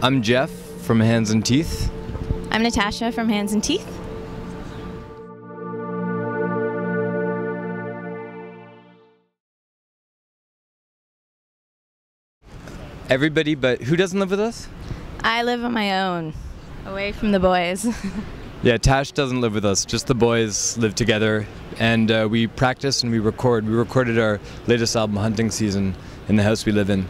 I'm Jeff from Hands and Teeth. I'm Natasha from Hands and Teeth. Everybody, but who doesn't live with us? I live on my own, away from the boys. Yeah, Tash doesn't live with us, just the boys live together, and we practice and we record. We recorded our latest album, Hunting Season, in the house we live in.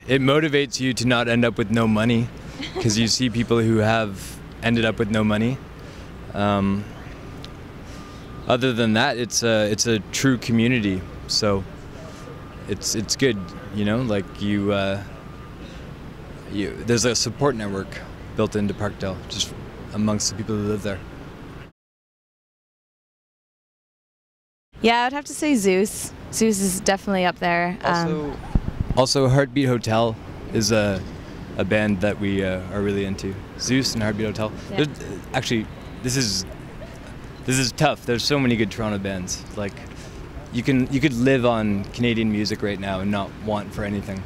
It motivates you to not end up with no money, because you see people who have ended up with no money. Other than that, it's a true community, so it's good, you know, like there's a support network built into Parkdale, just amongst the people who live there. Yeah, I would have to say Zeus. Zeus is definitely up there. Also Heartbeat Hotel is a band that we are really into. Zeus and Heartbeat Hotel. Yeah. Actually, this is tough. There's so many good Toronto bands. Like, you could live on Canadian music right now and not want for anything.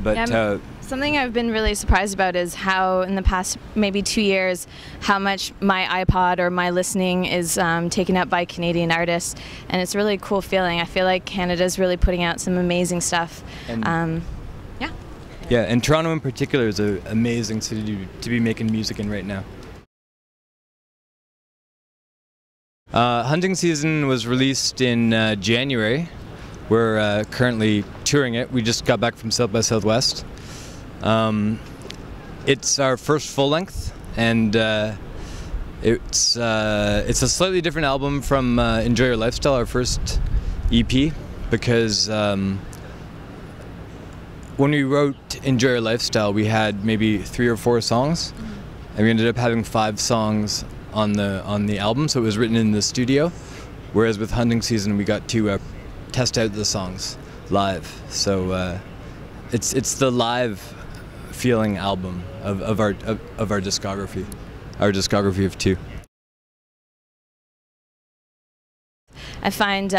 But yeah, something I've been really surprised about is how in the past maybe 2 years, how much my iPod or my listening is taken up by Canadian artists, and it's really a cool feeling. I feel like Canada's really putting out some amazing stuff. And, yeah. Yeah, and Toronto in particular is an amazing city to be making music in right now. Hunting Season was released in January. We're currently touring it. We just got back from South by Southwest. It's our first full length, and it's a slightly different album from Enjoy Your Lifestyle, our first EP, because when we wrote Enjoy Your Lifestyle, we had maybe 3 or 4 songs, and we ended up having 5 songs on the album, so it was written in the studio. Whereas with Hunting Season, we got to test out the songs live. So it's the live feeling album of our discography, our discography of 2. I find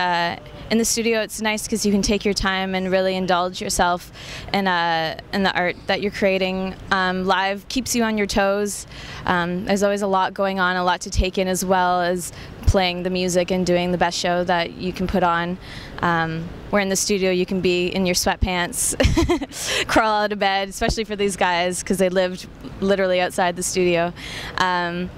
in the studio it's nice because you can take your time and really indulge yourself in the art that you're creating. Live keeps you on your toes. There's always a lot going on, a lot to take in, as well as playing the music and doing the best show that you can put on. Where in the studio you can be in your sweatpants, crawl out of bed, especially for these guys because they lived literally outside the studio. I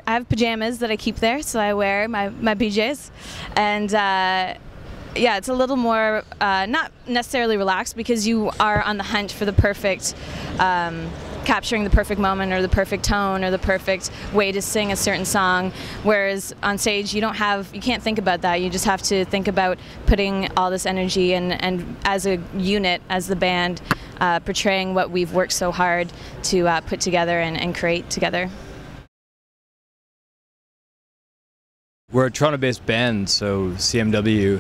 have pajamas that I keep there, so I wear my PJs, and yeah, it's a little more not necessarily relaxed because you are on the hunt for the perfect capturing the perfect moment or the perfect tone or the perfect way to sing a certain song, whereas on stage you can't think about that. You just have to think about putting all this energy and as a unit, as the band, portraying what we've worked so hard to put together and create together. We're a Toronto-based band, so CMW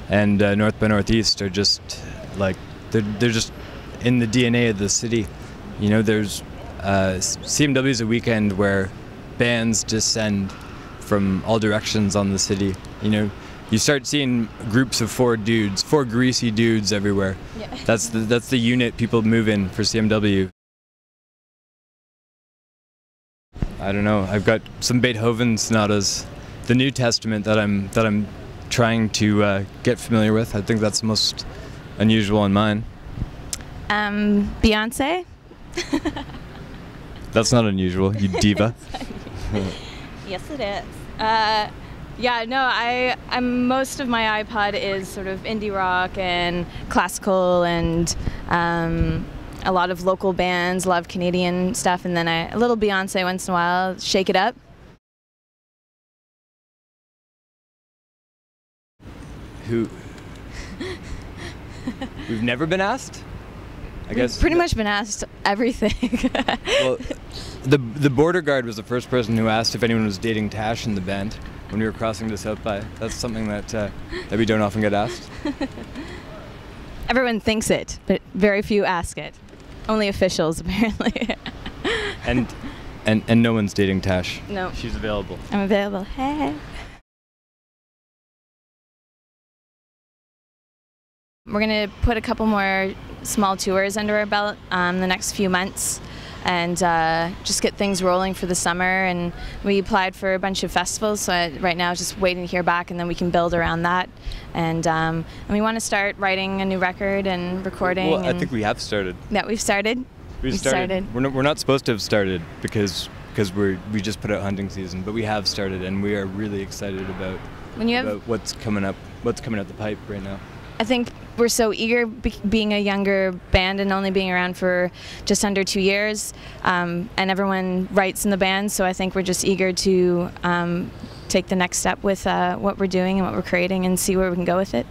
and North by Northeast are just like they're just in the DNA of the city. You know, there's CMW is a weekend where bands descend from all directions on the city. You know, you start seeing groups of 4 greasy dudes everywhere. Yeah. That's the unit people move in for CMW. I don't know. I've got some Beethoven sonatas, the New Testament that I'm trying to get familiar with. I think that's the most unusual in mine. Beyonce. That's not unusual, you diva. Yes, it is. Yeah, no, most of my iPod is sort of indie rock and classical and a lot of local bands, a lot of Canadian stuff, and then a little Beyonce once in a while. Shake it up. Who? We've never been asked? I guess We've pretty much been asked everything. Well, the border guard was the first person who asked if anyone was dating Tash in the band when we were crossing to South by. That's something that we don't often get asked. Everyone thinks it, but very few ask it. Only officials, apparently. and no one's dating Tash. No. She's available. I'm available. Hey. we're going to put a couple more small tours under our belt the next few months, and just get things rolling for the summer. And we applied for a bunch of festivals, so right now just waiting to hear back, and then we can build around that. And we want to start writing a new record and recording. Well, I think we have started. Yeah, we've started. We've started. We're not supposed to have started because we just put out hunting season, but we have started, and we are really excited about what's coming up the pipe right now. I think we're so eager, being a younger band and only being around for just under 2 years, and everyone writes in the band, so I think we're just eager to take the next step with what we're doing and what we're creating and see where we can go with it.